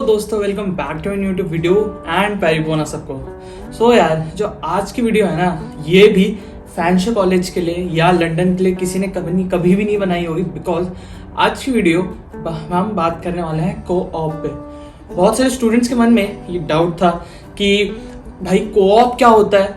दोस्तों welcome back to YouTube video and पैरी बोना सबको। सो यार जो आज की वीडियो है ना, ये भी फैंशो कॉलेज के लिए या लंदन के लिए किसी ने कभी भी नहीं बनाई होगी, बिकॉज आज की वीडियो हम बात करने वाले हैं को-ऑप पे। बहुत सारे स्टूडेंट्स के मन में ये डाउट था कि भाई को-ऑप क्या होता है,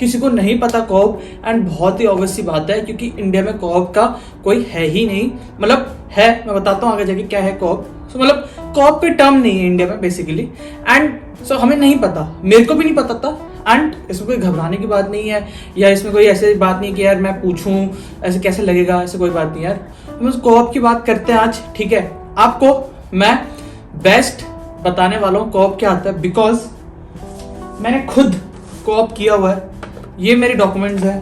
किसी को नहीं पता को-ऑप। एंड बहुत ही ऑब्वियस सी बात है क्योंकि इंडिया में को-ऑप का कोई है ही नहीं, मतलब है, मैं बताता हूँ आगे जाके क्या है को-ऑप। सो मतलब को-ऑप पे टर्म नहीं है इंडिया में बेसिकली। एंड सो हमें नहीं पता, मेरे को भी नहीं पता था। एंड इसमें कोई घबराने की बात नहीं है या इसमें कोई ऐसी बात नहीं कि यार मैं पूछूं ऐसे कैसे लगेगा, ऐसे कोई बात नहीं यार। हम उस को-ऑप की बात करते हैं आज, ठीक है। आपको मैं बेस्ट बताने वाला हूँ को-ऑप क्या आता है, बिकॉज मैंने खुद को-ऑप किया हुआ है। ये मेरे डॉक्यूमेंट्स है,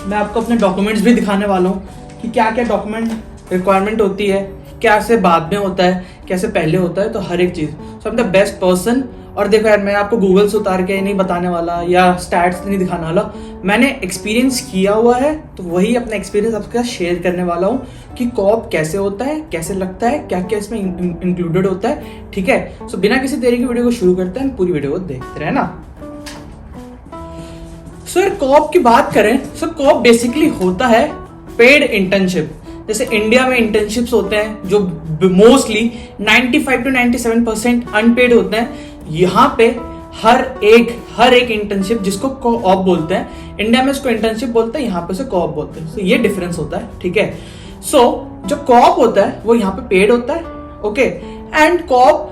मैं आपको अपने डॉक्यूमेंट्स भी दिखाने वाला हूँ कि क्या क्या डॉक्यूमेंट रिक्वायरमेंट होती है, कैसे बाद में होता है, कैसे पहले होता है, तो हर एक चीज़। So I am the best person. और देखो यार, मैं आपको गूगल से उतार के नहीं बताने वाला या स्टैट्स नहीं दिखाने वाला, मैंने एक्सपीरियंस किया हुआ है, तो वही अपना एक्सपीरियंस आपके साथ शेयर करने वाला हूँ कि को-ऑप कैसे होता है, कैसे लगता है, क्या क्या इसमें इंक्लूडेड होता है, ठीक है। सो बिना किसी देरी की वीडियो को शुरू करते हैं, पूरी वीडियो को देखते रहे ना। सो यार को-ऑप की बात करें, सो को-ऑप बेसिकली होता है पेड इंटर्नशिप। जैसे इंडिया में इंटर्नशिप्स होते हैं जो मोस्टली 95 to 97% अनपेड होते हैं, यहाँ पे हर एक इंटर्नशिप जिसको को-ऑप बोलते हैं, इंडिया में इसको इंटर्नशिप बोलते हैं, यहाँ पे से को-ऑप बोलते हैं। तो ये डिफरेंस होता है, ठीक है। सो जो को-ऑप होता है वो यहाँ पे पेड होता है, ओके। एंड को-ऑप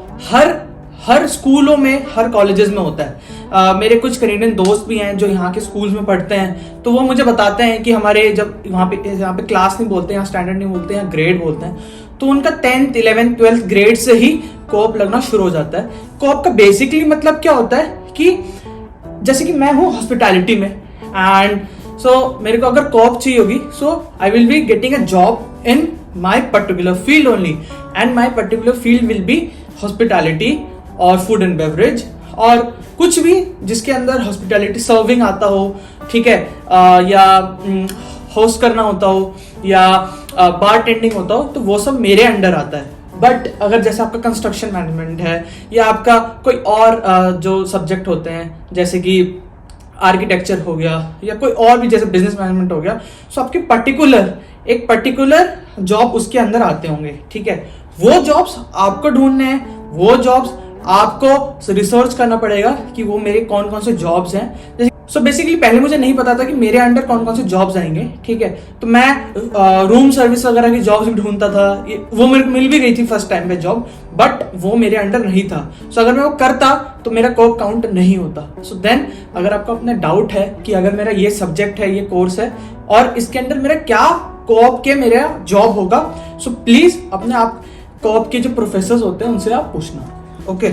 हर स्कूलों में, हर कॉलेजेस में होता है। मेरे कुछ कनेडियन दोस्त भी हैं जो यहाँ के स्कूल्स में पढ़ते हैं, तो वो मुझे बताते हैं कि हमारे जब यहाँ पे क्लास नहीं बोलते, यहाँ स्टैंडर्ड नहीं बोलते, यहाँ ग्रेड बोलते हैं, तो उनका 10th 11th 12th ग्रेड से ही को-ऑप लगना शुरू हो जाता है। को-ऑप का बेसिकली मतलब क्या होता है कि जैसे कि मैं हूँ हॉस्पिटैलिटी में, एंड सो मेरे को अगर को-ऑप चाहिए होगी, so I will be getting a job in my particular field only, and my particular field will be hospitality और फूड एंड बेवरेज, और कुछ भी जिसके अंदर हॉस्पिटैलिटी सर्विंग आता हो, ठीक है, या होस्ट करना होता हो या बार टेंडिंग होता हो, तो वो सब मेरे अंडर आता है। बट अगर जैसे आपका कंस्ट्रक्शन मैनेजमेंट है या आपका कोई और जो सब्जेक्ट होते हैं, जैसे कि आर्किटेक्चर हो गया या कोई और भी जैसे बिजनेस मैनेजमेंट हो गया, सो आपके एक पर्टिकुलर जॉब उसके अंदर आते होंगे, ठीक है। वो जॉब्स आपको ढूंढने हैं, वो जॉब्स आपको रिसर्च करना पड़ेगा कि वो मेरे कौन कौन से जॉब्स हैं। सो बेसिकली पहले मुझे नहीं पता था कि मेरे अंडर कौन कौन से जॉब्स आएंगे, ठीक है। तो मैं रूम सर्विस वगैरह की जॉब्स भी ढूंढता था, वो मेरे को मिल भी गई थी फर्स्ट टाइम पे जॉब, बट वो मेरे अंडर नहीं था। सो अगर मैं वो करता तो मेरा को-ऑप काउंट नहीं होता। सो देन अगर आपको अपना डाउट है कि अगर मेरा ये सब्जेक्ट है, ये कोर्स है और इसके अंदर मेरा क्या को-ऑप के मेरा जॉब होगा, सो प्लीज अपने आप को-ऑप के जो प्रोफेसर होते हैं उनसे आप पूछना, ओके।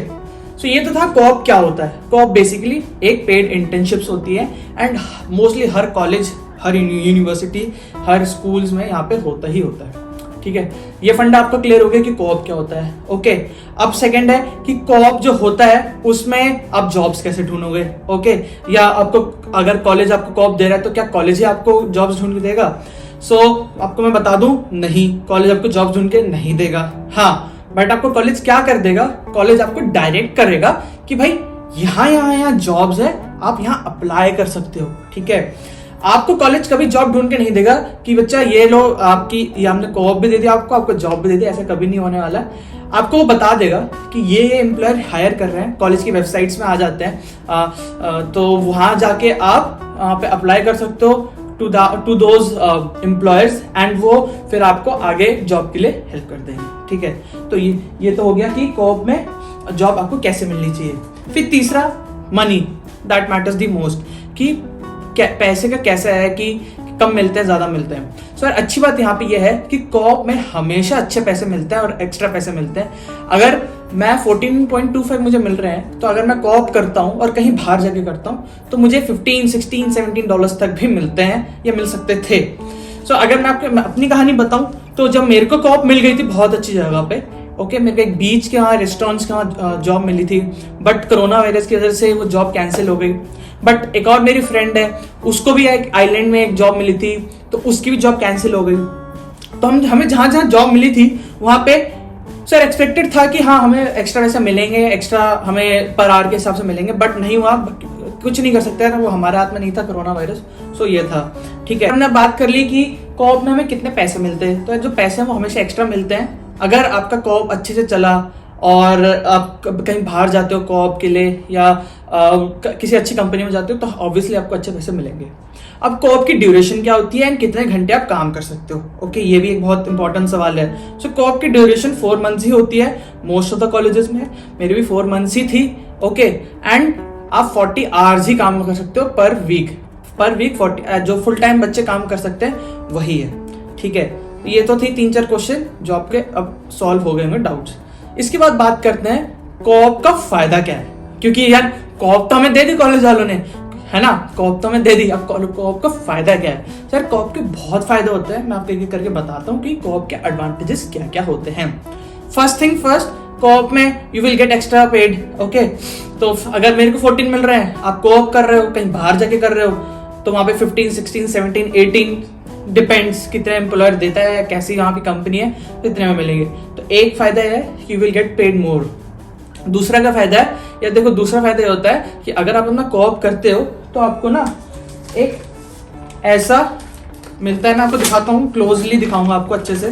सो ये तो था को-ऑप क्या होता है। को-ऑप बेसिकली एक पेड इंटर्नशिप्स होती है, and mostly her college, her university, her schools में यहाँ पे होता ही होता है, ठीक है। ये फंडा आपको क्लियर हो गया कि को-ऑप क्या होता है, ओके। अब सेकंड है कि को-ऑप जो होता है उसमें आप जॉब्स कैसे ढूंढोगे, ओके। या आपको अगर कॉलेज आपको को-ऑप दे रहा है तो क्या कॉलेज ही आपको जॉब्स ढूंढ के देगा? सो आपको मैं बता दूं, नहीं, कॉलेज आपको जॉब्स ढूंढ के नहीं देगा। हाँ, बट आपको कॉलेज क्या कर देगा, कॉलेज आपको डायरेक्ट करेगा कि भाई यहाँ जॉब्स है, आप यहाँ अप्लाई कर सकते हो, ठीक है। आपको कॉलेज कभी जॉब ढूंढ के नहीं देगा कि बच्चा ये लो आपकी, ये हमने को-ऑप भी दे दिया आपको जॉब भी दे दिया, ऐसा कभी नहीं होने वाला। आपको वो बता देगा कि ये एम्प्लॉयर हायर कर रहे हैं, कॉलेज की वेबसाइट्स में आ जाते हैं, तो वहां जाके आप वहाँ पे अप्लाई कर सकते हो टू दोज एम्प्लॉयर्स, एंड वो फिर आपको आगे जॉब के लिए हेल्प कर देंगे, ठीक है। तो ये तो हो गया कि को-ऑप में जॉब आपको कैसे मिलनी चाहिए। फिर तीसरा, money, that matters the most, कि पैसे का कैसा है कि कम मिलते हैं, ज्यादा मिलते हैं। सो यार अच्छी बात यहाँ पे ये है कि को-ऑप में हमेशा अच्छे पैसे मिलते हैं और एक्स्ट्रा पैसे मिलते हैं। अगर मैं 14.25 मुझे मिल रहे हैं, तो अगर मैं को-ऑप करता हूँ और कहीं बाहर जाके करता हूँ तो मुझे 15, 16, 17 डॉलर्स तक भी मिलते हैं या मिल सकते थे। सो अगर मैं आपको अपनी कहानी बताऊं, तो जब मेरे को को-ऑप मिल गई थी बहुत अच्छी जगह पे, ओके, मेरे को एक बीच के वहाँ, रेस्टोरेंट्स के वहाँ जॉब मिली थी, बट कोरोना वायरस की वजह से वो जॉब कैंसिल हो गई। बट एक और मेरी फ्रेंड है, उसको भी एक आइलैंड में एक जॉब मिली थी, तो उसकी भी जॉब कैंसिल हो गई। तो हमें जहाँ जहाँ जॉब मिली थी वहाँ पे सर एक्सपेक्टेड था कि हाँ हमें एक्स्ट्रा पैसे मिलेंगे, एक्स्ट्रा हमें पर आवर के हिसाब से मिलेंगे, बट नहीं हुआ, कुछ नहीं कर सकते ना, वो हमारे हाथ में नहीं था कोरोना वायरस। सो ये था, ठीक है। हमने बात कर ली कि कोऑप में हमें कितने पैसे मिलते हैं। तो जो पैसे हैं वो हमेशा एक्स्ट्रा मिलते हैं अगर आपका कोऑप अच्छे से चला और आप कहीं बाहर जाते हो कोऑप के लिए या किसी अच्छी कंपनी में जाते हो, तो ऑब्वियसली आपको अच्छे पैसे मिलेंगे। अब कोऑप की ड्यूरेशन क्या होती है एंड कितने घंटे आप काम कर सकते हो, ओके, ये भी एक बहुत इंपॉर्टेंट सवाल है। सो कोऑप की ड्यूरेशन 4 मंथ्स ही होती है मोस्ट ऑफ द कॉलेजेस में, मेरी भी 4 मंथ्स ही थी, ओके। एंड आप 40 आवर्स ही काम कर सकते हो पर वीक 40, जो फुल टाइम बच्चे काम कर सकते हैं वही है, ठीक है। ये तो थी 3-4 क्वेश्चन जो आपके अब सॉल्व हो गए होंगे डाउट्स। इसके बाद बात करते हैं कोऑप का फायदा क्या है, क्योंकि यार कोऑप तो हमें दे दी कॉलेज वालों ने, है ना, कोऑप तो हमें दे दी, अब कोऑप का फायदा क्या है। सर कोऑप के बहुत फायदे होते हैं, मैं आपको एक एक करके बताता हूँ कि कोऑप के एडवांटेजेस क्या क्या होते हैं। फर्स्ट थिंग फर्स्ट, कोऑप में you will get extra paid, okay. तो अगर मेरे को 14 मिल रहे हैं, आप कोऑप कर रहे हो, कहीं बाहर जाके कर रहे हो, तो वहां पे 15, 16, 17, 18 डिपेंड्स कितने एम्प्लॉयर देता है या कैसी वहां की कंपनी है, तो इतने में मिलेंगे। तो एक फायदा है कि you will get paid more. दूसरा का फायदा है, या देखो दूसरा फायदा ये होता है कि अगर आप अपना कोऑप करते हो तो आपको ना एक ऐसा मिलता है, मैं आपको दिखाता हूँ, क्लोजली दिखाऊंगा आपको अच्छे से।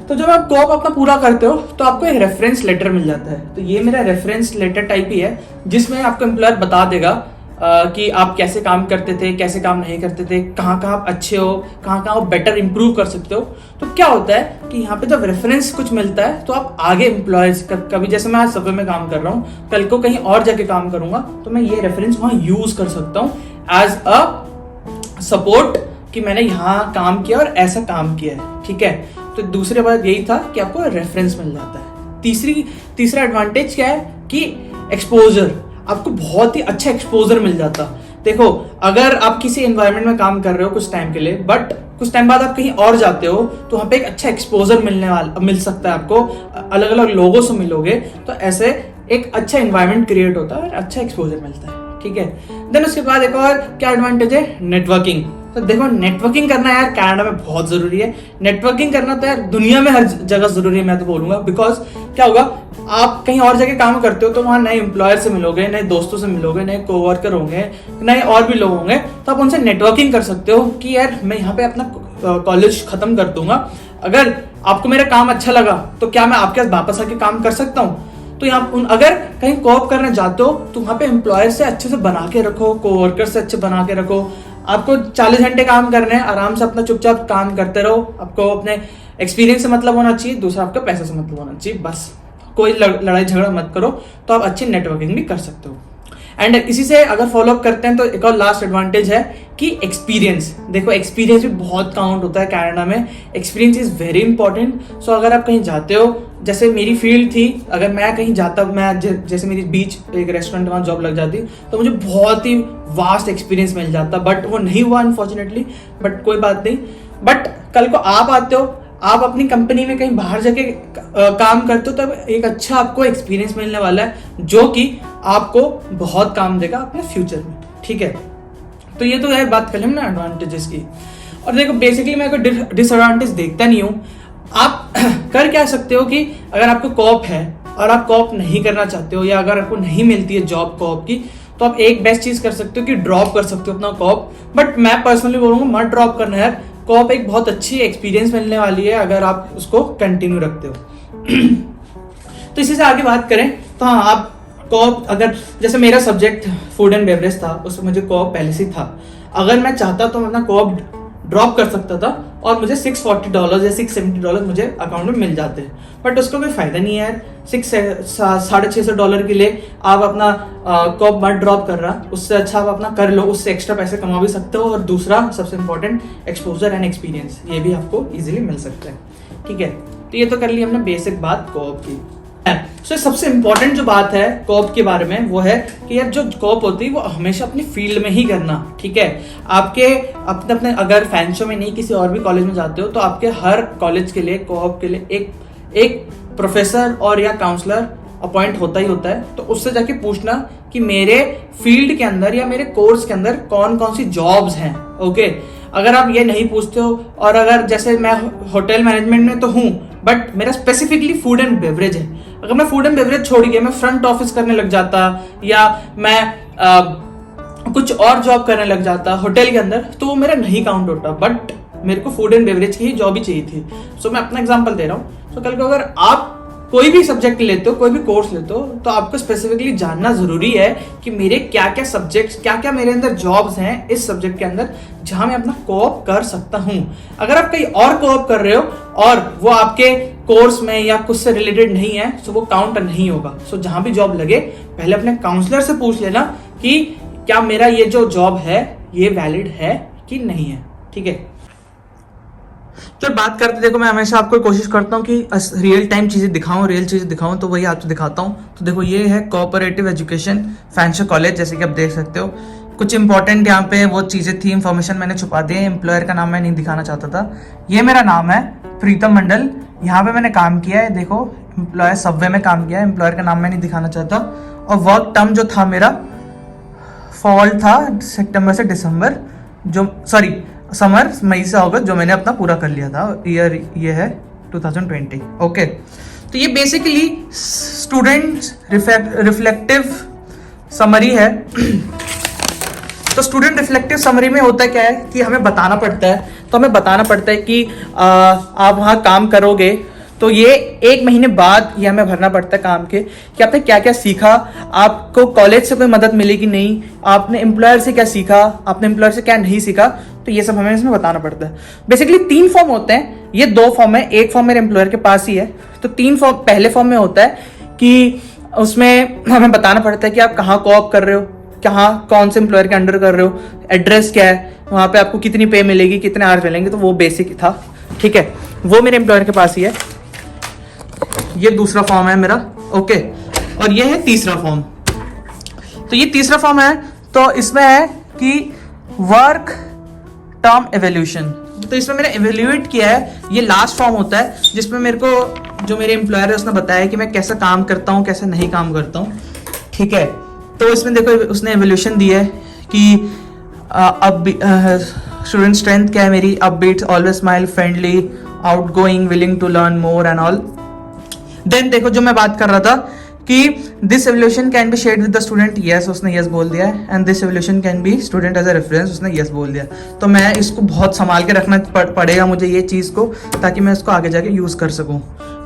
तो जब आप कोऑप अपना पूरा करते हो तो आपको एक रेफरेंस लेटर मिल जाता है। तो ये मेरा रेफरेंस लेटर टाइप ही है, जिसमें आपको एम्प्लॉयर बता देगा कि आप कैसे काम करते थे, कैसे काम नहीं करते थे, कहाँ कहाँ आप अच्छे हो, कहाँ कहाँ आप बेटर इंप्रूव कर सकते हो। तो क्या होता है कि यहाँ पे जब रेफरेंस कुछ मिलता है तो आप आगे एम्प्लॉयर्स कभी जैसे मैं आज सबवे में काम कर रहा हूँ, कल को कहीं और जाके काम करूंगा, तो मैं ये रेफरेंस वहां यूज कर सकता हूँ एज अ सपोर्ट कि मैंने यहाँ काम किया और ऐसा काम किया है, ठीक है। तो दूसरी बात यही था कि आपको रेफरेंस मिल जाता है। तीसरा एडवांटेज क्या है कि एक्सपोजर, आपको बहुत ही अच्छा एक्सपोजर मिल जाता। देखो अगर आप किसी एनवायरनमेंट में काम कर रहे हो कुछ टाइम के लिए, बट कुछ टाइम बाद आप कहीं और जाते हो, तो वहां पे एक अच्छा एक्सपोजर मिल सकता है आपको, अलग अलग लोगों से मिलोगे, तो ऐसे एक अच्छा एनवायरनमेंट क्रिएट होता है और अच्छा एक्सपोजर मिलता है, ठीक है। देन उसके बाद एक और क्या एडवांटेज है, नेटवर्किंग। तो देखो नेटवर्किंग करना यार कनाडा में बहुत जरूरी है। नेटवर्किंग करना तो यार दुनिया में हर जगह जरूरी है, मैं तो बोलूंगा। बिकॉज क्या होगा, आप कहीं और जगह काम करते हो तो वहां नए एम्प्लॉयर से मिलोगे, नए दोस्तों से मिलोगे, नए कोवर्कर होंगे, नए और भी लोग होंगे, तो आप उनसे नेटवर्किंग कर सकते हो कि यार मैं यहाँ पे अपना कॉलेज खत्म कर दूंगा, अगर आपको मेरा काम अच्छा लगा तो क्या मैं आपके पास वापस आके काम कर सकता हूँ। तो यहाँ अगर कहीं कोऑप करने जाते हो तो वहां पे एम्प्लॉयर से अच्छे से बना के रखो, कोवर्कर से अच्छे बना के रखो। आपको 40 घंटे काम करने हैं, आराम से अपना चुपचाप काम करते रहो। आपको अपने एक्सपीरियंस से मतलब होना चाहिए, दूसरा आपका पैसे से मतलब होना चाहिए, बस कोई लड़ाई झगड़ा मत करो, तो आप अच्छी नेटवर्किंग भी कर सकते हो। एंड इसी से अगर फॉलो अप करते हैं तो एक और लास्ट एडवांटेज है कि एक्सपीरियंस। देखो एक्सपीरियंस भी बहुत काउंट होता है कनाडा में, एक्सपीरियंस इज वेरी इंपॉर्टेंट। सो अगर आप कहीं जाते हो, जैसे मेरी फील्ड थी, अगर मैं कहीं जाता, मैं जैसे मेरी बीच एक रेस्टोरेंट वहां जॉब लग जाती, तो मुझे बहुत ही वास्ट एक्सपीरियंस मिल जाता, बट वो नहीं हुआ अनफॉर्चुनेटली, बट कोई बात नहीं। बट कल को आप आते हो, आप अपनी कंपनी में कहीं बाहर जाके काम करते हो, तब एक अच्छा आपको एक्सपीरियंस मिलने वाला है, जो कि आपको बहुत काम देगा अपने फ्यूचर में, ठीक है। तो ये तो है बात कर ना एडवांटेजेस की। और देखो बेसिकली मैं कोई डिसएडवांटेज देखता नहीं हूँ। आप कर क्या सकते हो कि अगर आपको कोऑप है और आप कोऑप नहीं करना चाहते हो, या अगर आपको नहीं मिलती है जॉब कोऑप की, तो आप एक बेस्ट चीज कर सकते हो कि ड्रॉप कर सकते हो अपना कोऑप। बट मैं पर्सनली बोलूंगा मत ड्रॉप करना यार, कोऑप एक बहुत अच्छी एक्सपीरियंस मिलने वाली है अगर आप उसको कंटिन्यू रखते हो। तो इसी से आगे बात करें तो हाँ, आप कोऑप, अगर जैसे मेरा सब्जेक्ट फूड एंड बेवरेज था, उसमें मुझे कोऑप पहले से था, अगर मैं चाहता तो मैं अपना कोऑप ड्रॉप कर सकता था और मुझे $640 या $670 मुझे अकाउंट में मिल जाते हैं। बट उसका कोई फायदा नहीं है यार, $650 के लिए आप अपना कोऑप मत ड्रॉप कर रहा, उससे अच्छा आप अपना कर लो, उससे एक्स्ट्रा पैसे कमा भी सकते हो। और दूसरा सबसे इंपॉर्टेंट, एक्सपोजर एंड एक्सपीरियंस, ये भी आपको इजीली मिल सकता है, ठीक है। तो ये तो कर ली हमने बेसिक बात कोऑप की। So, सबसे इंपॉर्टेंट जो बात है कोऑप के बारे में वो है कि यार जो कोऑप होती है वो हमेशा अपनी फील्ड में ही करना, ठीक है। आपके अपने अगर फैंशो में नहीं किसी और भी कॉलेज में जाते हो, तो आपके हर कॉलेज के लिए कोऑप के लिए एक प्रोफेसर और या काउंसलर अपॉइंट होता ही होता है। तो उससे जाके पूछना कि मेरे फील्ड के अंदर या मेरे कोर्स के अंदर कौन कौन सी जॉब्स हैं, ओके। अगर आप ये नहीं पूछते हो, और अगर जैसे मैं होटल मैनेजमेंट में तो हूँ बट मेरा स्पेसिफिकली फूड एंड बेवरेज है। अगर मैं फूड एंड बेवरेज छोड़ के मैं फ्रंट ऑफिस करने लग जाता या मैं कुछ और जॉब करने लग जाता होटल के अंदर, तो वो मेरा नहीं काउंट होता। बट मेरे को फूड एंड बेवरेज की ही जॉब ही चाहिए थी। सो मैं अपना एग्जांपल दे रहा हूँ। तो कल को अगर आप कोई भी सब्जेक्ट लेते हो, कोई भी कोर्स लेते हो, तो आपको स्पेसिफिकली जानना जरूरी है कि मेरे क्या क्या सब्जेक्ट्स, क्या क्या मेरे अंदर जॉब्स हैं इस सब्जेक्ट के अंदर जहां मैं अपना कोऑप कर सकता हूं। अगर आप कहीं और कोऑप कर रहे हो और वो आपके कोर्स में या कुछ से रिलेटेड नहीं है, तो वो काउंट नहीं होगा। सो जहां भी जॉब लगे पहले अपने काउंसलर से पूछ लेना कि क्या मेरा ये जो जॉब है ये वैलिड है कि नहीं है। ठीक है, तो बात करते, देखो मैं हमेशा आपको कोशिश करता हूँ कि रियल टाइम चीज़ें दिखाऊं, रियल चीज़ें दिखाऊं, तो वही आपको दिखाता हूँ। तो देखो ये है कोऑपरेटिव एजुकेशन फैंशर कॉलेज, जैसे कि आप देख सकते हो। कुछ इंपॉर्टेंट यहाँ पे वो चीज़ें थी, इंफॉर्मेशन मैंने छुपा दी है। एम्प्लॉयर का नाम मैं नहीं दिखाना चाहता था। ये मेरा नाम है प्रीतम मंडल, यहाँ पे मैंने काम किया है। देखो एम्प्लॉयर सबवे में काम किया है। एम्प्लॉयर का नाम मैं नहीं दिखाना चाहता। और वर्क टर्म जो था मेरा फॉल था सितंबर से दिसंबर, जो सॉरी समर मई से अगस्त, जो मैंने अपना पूरा कर लिया था। ईयर ये है 2020। ओके, तो ये बेसिकली स्टूडेंट रिफ्लेक्टिव समरी है। तो स्टूडेंट रिफ्लेक्टिव समरी में होता क्या है कि हमें बताना पड़ता है, तो हमें बताना पड़ता है कि आप वहाँ काम करोगे तो ये 1 महीने बाद ये हमें भरना पड़ता है काम के, कि आपने क्या क्या सीखा, आपको कॉलेज से कोई मदद मिलेगी नहीं, आपने एम्प्लॉयर से क्या सीखा, आपने एम्प्लॉयर से क्या नहीं सीखा, तो ये सब हमें इसमें बताना पड़ता है। बेसिकली 3 फॉर्म होते हैं, ये 2 फॉर्म है, एक फॉर्म मेरे एम्प्लॉयर के पास ही है। तो 3 फॉर्म, पहले फॉर्म में होता है कि उसमें हमें बताना पड़ता है कि आप कहाँ कोऑप कर रहे हो, कहाँ कौन से एम्प्लॉयर के अंडर कर रहे हो, एड्रेस क्या है, वहाँ पे आपको कितनी पे मिलेगी, कितने आवर्स मिलेंगे, तो वो बेसिक था। ठीक है, वो मेरे एम्प्लॉयर के पास ही है। ये दूसरा फॉर्म है मेरा। ओके, और ये है तीसरा फॉर्म। तो ये तीसरा फॉर्म है, तो इसमें है कि वर्क टर्म एवोल्यूशन। तो इसमें मैंने एवेल्यूएट किया है। ये लास्ट फॉर्म होता है जिसमें मेरे को जो मेरे एम्प्लॉयर है उसने बताया कि मैं कैसा काम करता हूँ, कैसे नहीं काम करता हूँ। ठीक है, तो इसमें देखो उसने एवोल्यूशन दी है कि अब स्टूडेंट स्ट्रेंथ क्या है मेरी, upbeat, always smile, friendly, outgoing, willing to learn more and all. Then देखो जो मैं बात कर रहा था कि this evolution can be shared with the student, yes उसने यस बोल दिया है। And this evolution can be student as a reference, उसने यस बोल दिया। तो मैं इसको बहुत संभाल के रखना पड़ेगा मुझे ये चीज़ को, ताकि मैं इसको आगे जाके यूज़ कर सकूँ।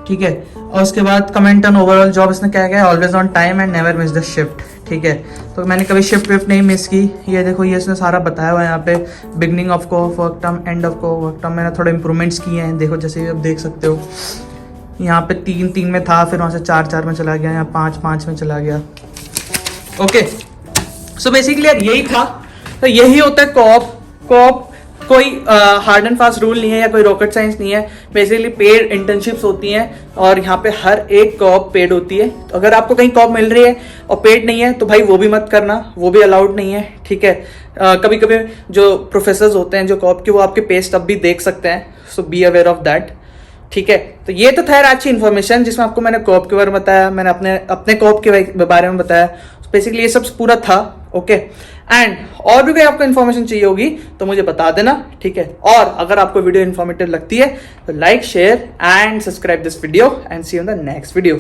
ठीक है, और उसके बाद कमेंट ऑन ओवरऑल जॉब, इसने क्या किया है, always on time and never miss the shift. ठीक है, तो मैंने कभी शिफ्ट विफ्ट नहीं मिस की। ये देखो ये इसने सारा बताया हुआ है यहाँ पे, बिगनिंग ऑफ को वर्क टर्म, एंड ऑफ को वर्क टर्म। मैंने थोड़े इंप्रूवमेंट्स किए हैं, देखो जैसे आप देख सकते हो। यहाँ पे 3-3 में था, फिर वहाँ से 4-4 में चला गया, यहाँ 5-5 में चला गया। ओके, सो बेसिकली यार यही था। तो यही होता है कोऑप। कोई हार्ड एंड फास्ट रूल नहीं है या कोई रॉकेट साइंस नहीं है। बेसिकली पेड इंटर्नशिप्स होती हैं और यहाँ पे हर एक कोऑप पेड होती है। तो अगर आपको कहीं कोऑप मिल रही है और पेड नहीं है तो भाई वो भी मत करना, वो भी अलाउड नहीं है। ठीक है, कभी कभी जो प्रोफेसर्स होते हैं जो कोऑप के, वो आपके पे स्टब भी देख सकते हैं। सो बी अवेयर ऑफ दैट। ठीक है, तो ये तो था अच्छी इन्फॉर्मेशन जिसमें आपको मैंने कोऑप के बारे में बताया, मैंने अपने कोऑप के बारे में बताया। बेसिकली ये सब पूरा था। ओके, एंड और भी कोई आपको इन्फॉर्मेशन चाहिए होगी तो मुझे बता देना। ठीक है, और अगर आपको वीडियो इन्फॉर्मेटिव लगती है तो like, share and subscribe this video and see you in the next video.